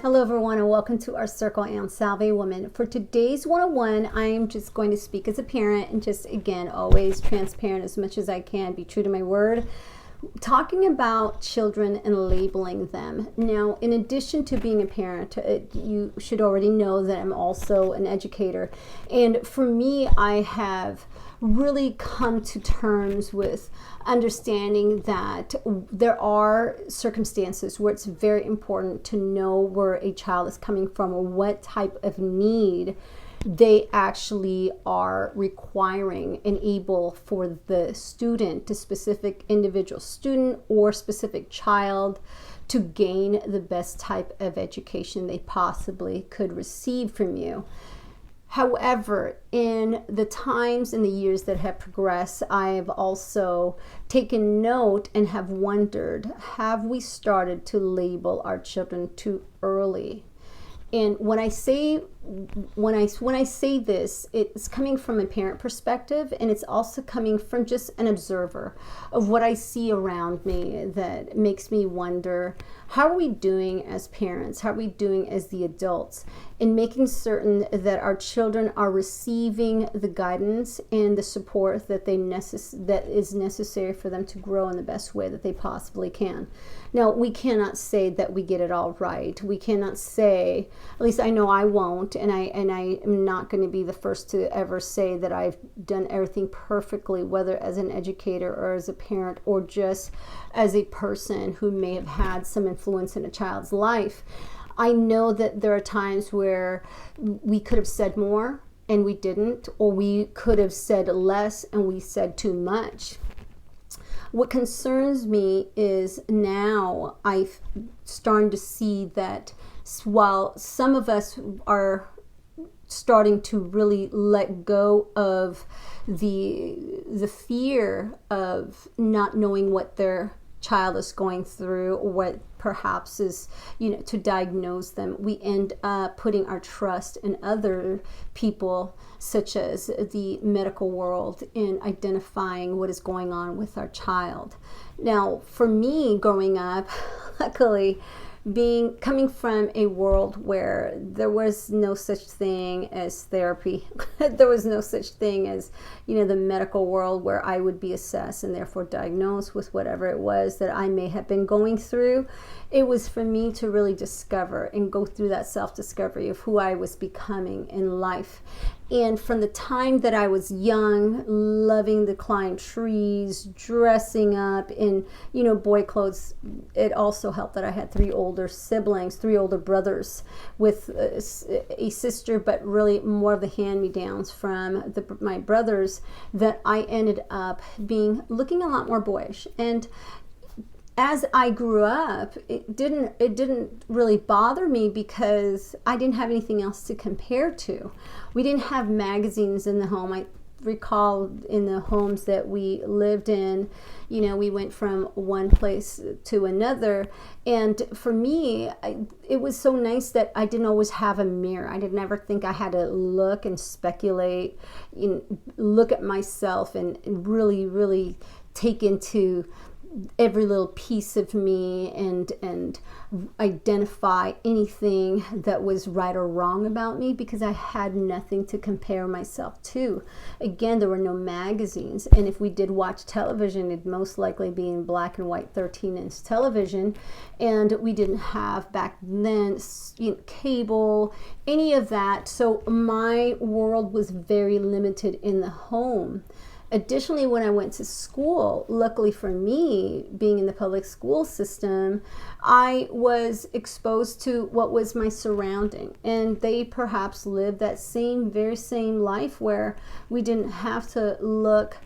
Hello everyone and welcome to our circle and Salve Women. For today's 101, I am just going to speak as a parent and just again always transparent as much as I can, be true to my word. Talking about children and labeling them. Now, in addition to being a parent, you should already know that I'm also an educator. And for me, I have really come to terms with understanding that there are circumstances where it's very important to know where a child is coming from or what type of need they actually are requiring and able for the student, the specific individual student or specific child, to gain the best type of education they possibly could receive from you. However, in the times and the years that have progressed, I have also taken note and have wondered, have we started to label our children too early? And when I say this, it's coming from a parent perspective, and it's also coming from just an observer of what I see around me that makes me wonder, how are we doing as parents? How are we doing as the adults in making certain that our children are receiving the guidance and the support that that is necessary for them to grow in the best way that they possibly can? Now, we cannot say that we get it all right. We cannot say, at least I know I won't, and I am not going to be the first to ever say that I've done everything perfectly, whether as an educator or as a parent or just as a person who may have had some influence in a child's life. I know that there are times where we could have said more and we didn't, or we could have said less and we said too much. What concerns me is now I'm starting to see that while some of us are starting to really let go of the fear of not knowing what their child is going through or what perhaps is, to diagnose them, we end up putting our trust in other people, such as the medical world, in identifying what is going on with our child. Now, for me growing up, luckily, coming from a world where there was no such thing as therapy, there was no such thing as, the medical world where I would be assessed and therefore diagnosed with whatever it was that I may have been going through. It was for me to really discover and go through that self-discovery of who I was becoming in life. And from the time that I was young, loving to climb trees, dressing up in, boy clothes, it also helped that I had three older brothers with a sister, but really more of the hand-me-downs from my brothers, that I ended up looking a lot more boyish. And as I grew up, it didn't really bother me because I didn't have anything else to compare to. We didn't have magazines in the home. I recall in the homes that we lived in, we went from one place to another. And for me, it was so nice that I didn't always have a mirror. I did never think I had to look and speculate, look at myself and really, really take into every little piece of me and identify anything that was right or wrong about me, because I had nothing to compare myself to. Again, there were no magazines, and if we did watch television, it'd most likely be in black and white 13-inch television, and we didn't have back then cable, any of that. So my world was very limited in the home. Additionally, when I went to school, luckily for me, being in the public school system, I was exposed to what was my surrounding. And they perhaps lived that very same life where we didn't have to look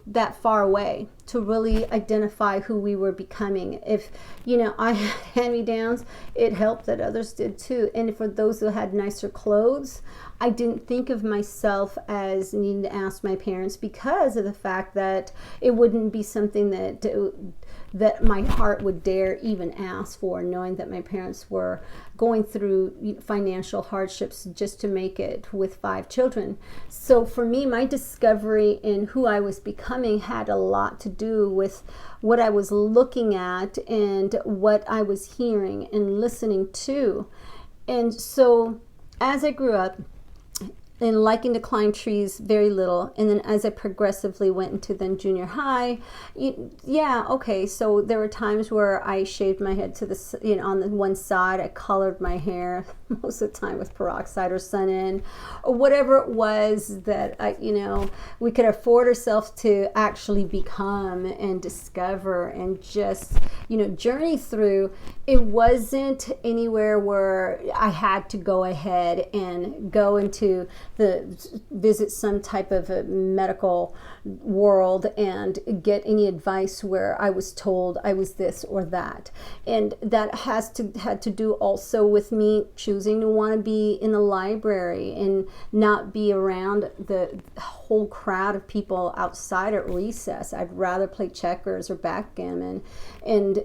that far away to really identify who we were becoming. If I had hand-me-downs, it helped that others did too. And for those who had nicer clothes, I didn't think of myself as needing to ask my parents, because of the fact that it wouldn't be something that my heart would dare even ask for, knowing that my parents were going through financial hardships just to make it with 5 children. So for me, my discovery in who I was becoming becoming had a lot to do with what I was looking at and what I was hearing and listening to. And so as I grew up, and liking to climb trees very little, and then as I progressively went into then junior high, so there were times where I shaved my head to the, on the one side. I colored my hair most of the time with peroxide or sun-in or whatever it was that we could afford ourselves to actually become and discover and just journey through. It wasn't anywhere where I had to go ahead and go into visit some type of a medical world and get any advice where I was told I was this or that. And that had to do also with me choosing to want to be in the library and not be around the whole crowd of people outside at recess. I'd rather play checkers or backgammon, and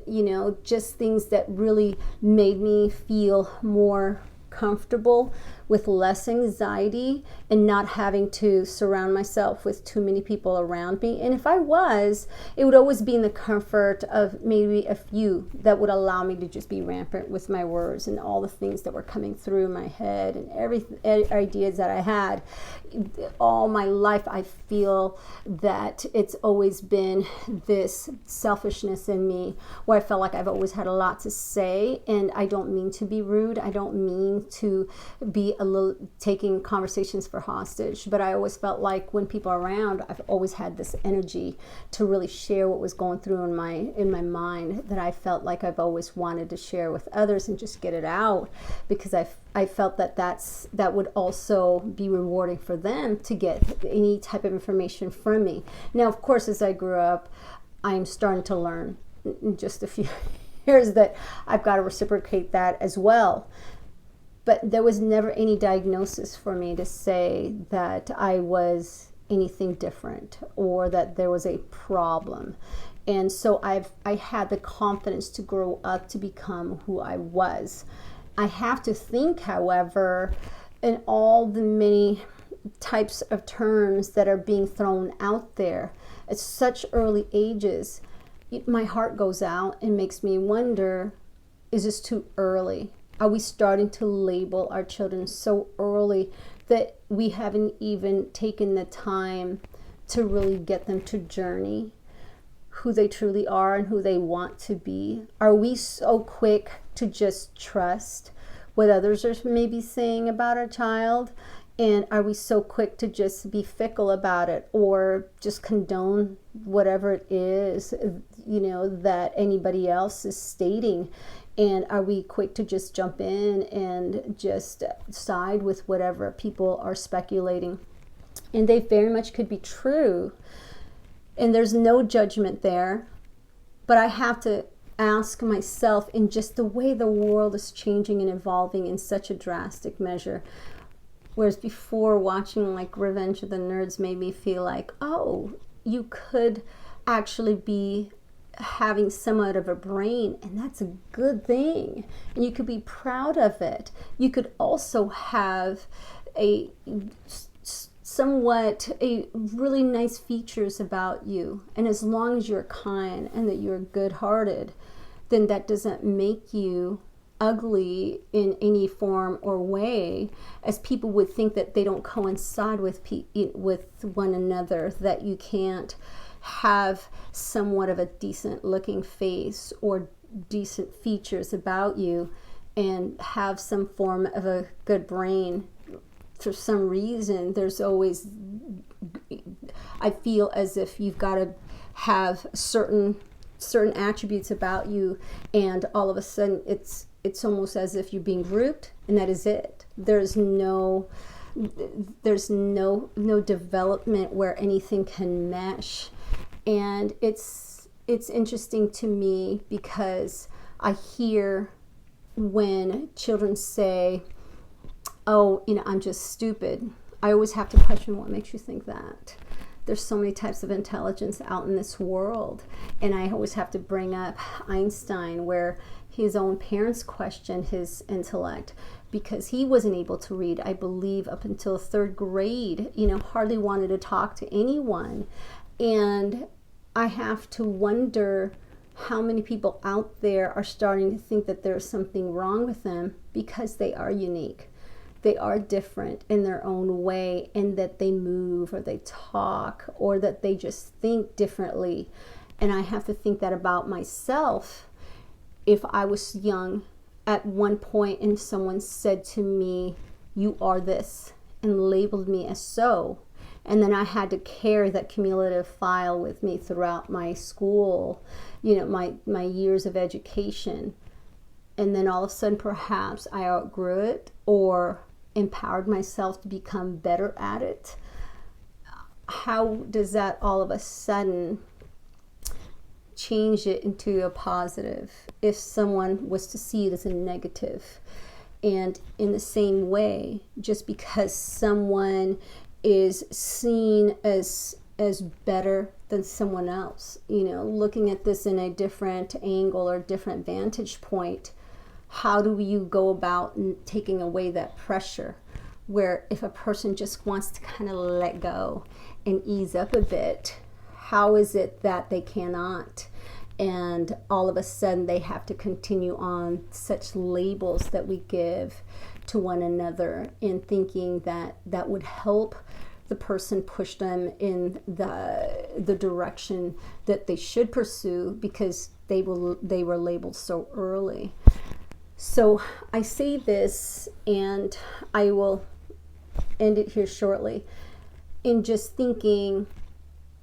just things that really made me feel more comfortable with less anxiety and not having to surround myself with too many people around me. And if I was, it would always be in the comfort of maybe a few that would allow me to just be rampant with my words and all the things that were coming through my head and every ideas that I had. All my life, I feel that it's always been this selfishness in me where I felt like I've always had a lot to say, and I don't mean to be rude. I don't mean to be a little taking conversations for hostage, but I always felt like when people are around, I've always had this energy to really share what was going through in my mind that I felt like I've always wanted to share with others and just get it out, because I felt that would also be rewarding for them to get any type of information from me. Now, of course, as I grew up, I'm starting to learn in just a few years that I've got to reciprocate that as well. But there was never any diagnosis for me to say that I was anything different or that there was a problem. And so I had the confidence to grow up to become who I was. I have to think, however, in all the many types of terms that are being thrown out there at such early ages, my heart goes out and makes me wonder, is this too early? Are we starting to label our children so early that we haven't even taken the time to really get them to journey who they truly are and who they want to be? Are we so quick to just trust what others are maybe saying about our child? And are we so quick to just be fickle about it or just condone whatever it is, that anybody else is stating? And are we quick to just jump in and just side with whatever people are speculating? And they very much could be true. And there's no judgment there. But I have to ask myself, in just the way the world is changing and evolving in such a drastic measure, whereas before watching like Revenge of the Nerds made me feel like, oh, you could actually be having somewhat of a brain, and that's a good thing, and you could be proud of it. You could also have a really nice features about you, and as long as you're kind and that you're good-hearted, then that doesn't make you ugly in any form or way, as people would think that they don't coincide with one another, that you can't have somewhat of a decent looking face or decent features about you and have some form of a good brain. For some reason, there's always, I feel as if you've got to have certain attributes about you, and all of a sudden it's almost as if you're being grouped, and that is it. There's no development where anything can mesh. And it's interesting to me because I hear when children say, oh, I'm just stupid. I always have to question, what makes you think that? There's so many types of intelligence out in this world. And I always have to bring up Einstein, where his own parents questioned his intellect because he wasn't able to read, I believe, up until third grade, hardly wanted to talk to anyone. And I have to wonder how many people out there are starting to think that there's something wrong with them because they are unique. They are different in their own way, and that they move or they talk or that they just think differently. And I have to think that about myself. If I was young at one point and someone said to me, "You are this," and labeled me as so, and then I had to carry that cumulative file with me throughout my school, my years of education. And then all of a sudden, perhaps I outgrew it or empowered myself to become better at it. How does that all of a sudden change it into a positive if someone was to see it as a negative? And in the same way, just because someone is seen as better than someone else, looking at this in a different angle or different vantage point, how do you go about taking away that pressure? Where if a person just wants to kind of let go and ease up a bit, how is it that they cannot? And all of a sudden they have to continue on such labels that we give to one another, in thinking that that would help the person push them in the direction that they should pursue because they were labeled so early. So I say this, and I will end it here shortly, in just thinking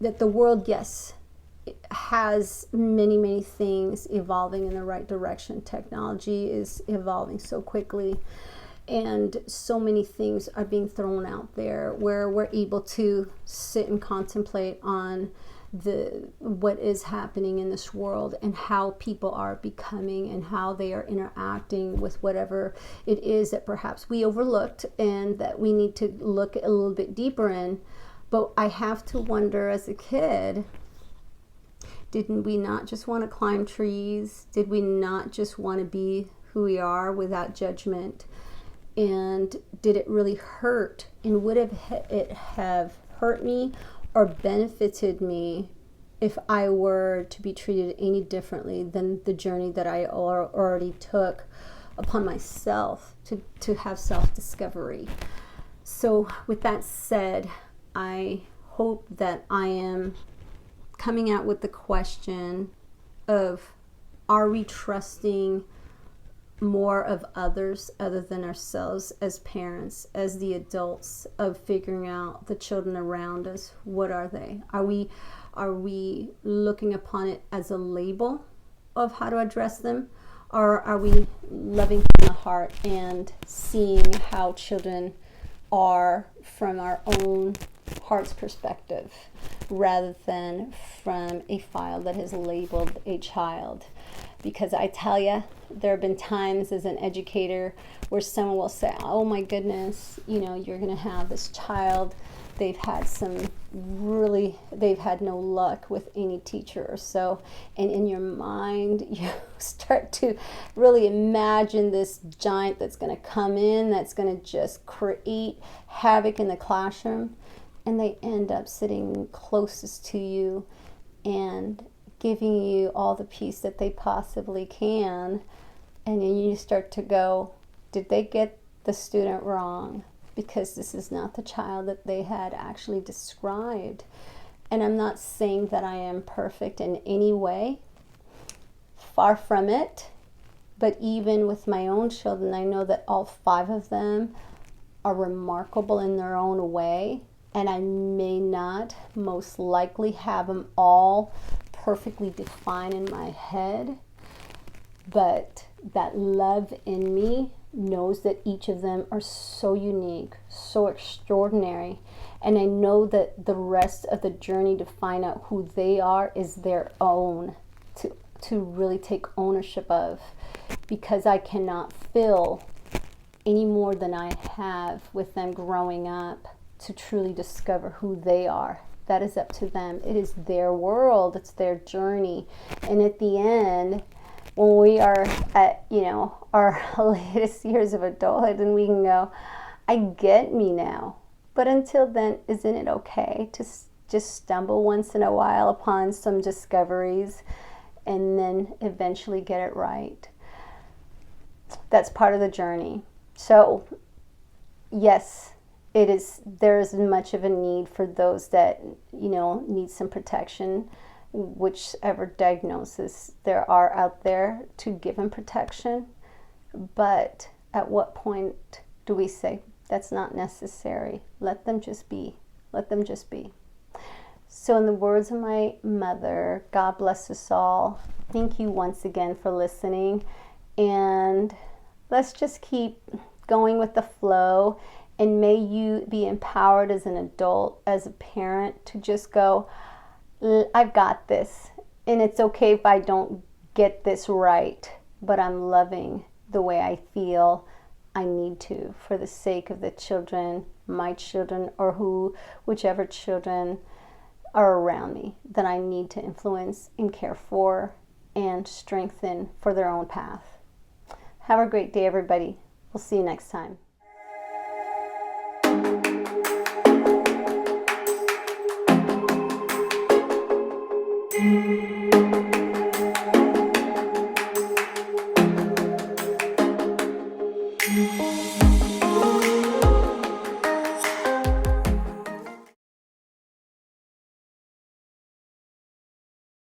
that the world, yes, has many, many things evolving in the right direction. Technology is evolving so quickly, and so many things are being thrown out there where we're able to sit and contemplate on what is happening in this world and how people are becoming and how they are interacting with whatever it is that perhaps we overlooked and that we need to look a little bit deeper in. But I have to wonder, as a kid, didn't we not just want to climb trees? Did we not just want to be who we are without judgment? And did it really hurt? And would it have hurt me or benefited me if I were to be treated any differently than the journey that I already took upon myself to have self-discovery? So with that said, I hope that I am coming out with the question of, are we trusting more of others other than ourselves as parents, as the adults, of figuring out the children around us? What are they? Are we looking upon it as a label of how to address them? Or are we loving from the heart and seeing how children are from our own heart's perspective, rather than from a file that has labeled a child? Because I tell you, there have been times as an educator where someone will say, "Oh my goodness, you're going to have this child. They've had no luck with any teacher or so." And in your mind, you start to really imagine this giant that's going to come in, that's going to just create havoc in the classroom. And they end up sitting closest to you and giving you all the peace that they possibly can. And then you start to go, did they get the student wrong? Because this is not the child that they had actually described. And I'm not saying that I am perfect in any way. Far from it. But even with my own children, I know that all 5 of them are remarkable in their own way. And I may not most likely have them all perfectly defined in my head, but that love in me knows that each of them are so unique, so extraordinary, and I know that the rest of the journey to find out who they are is their own, to really take ownership of, because I cannot fill any more than I have with them growing up to truly discover who they are. That is up to them. It is their world. It's their journey. And at the end, when we are at, our latest years of adulthood, and we can go, I get me now. But until then, isn't it okay just stumble once in a while upon some discoveries and then eventually get it right. That's part of the journey. So yes, there is much of a need for those that, need some protection, whichever diagnosis there are out there, to give them protection. But at what point do we say that's not necessary? Let them just be. Let them just be. So in the words of my mother, God bless us all. Thank you once again for listening. And let's just keep going with the flow. And may you be empowered as an adult, as a parent, to just go, I've got this. And it's okay if I don't get this right, but I'm loving the way I feel I need to, for the sake of the children, my children, or whichever children are around me that I need to influence and care for and strengthen for their own path. Have a great day, everybody. We'll see you next time.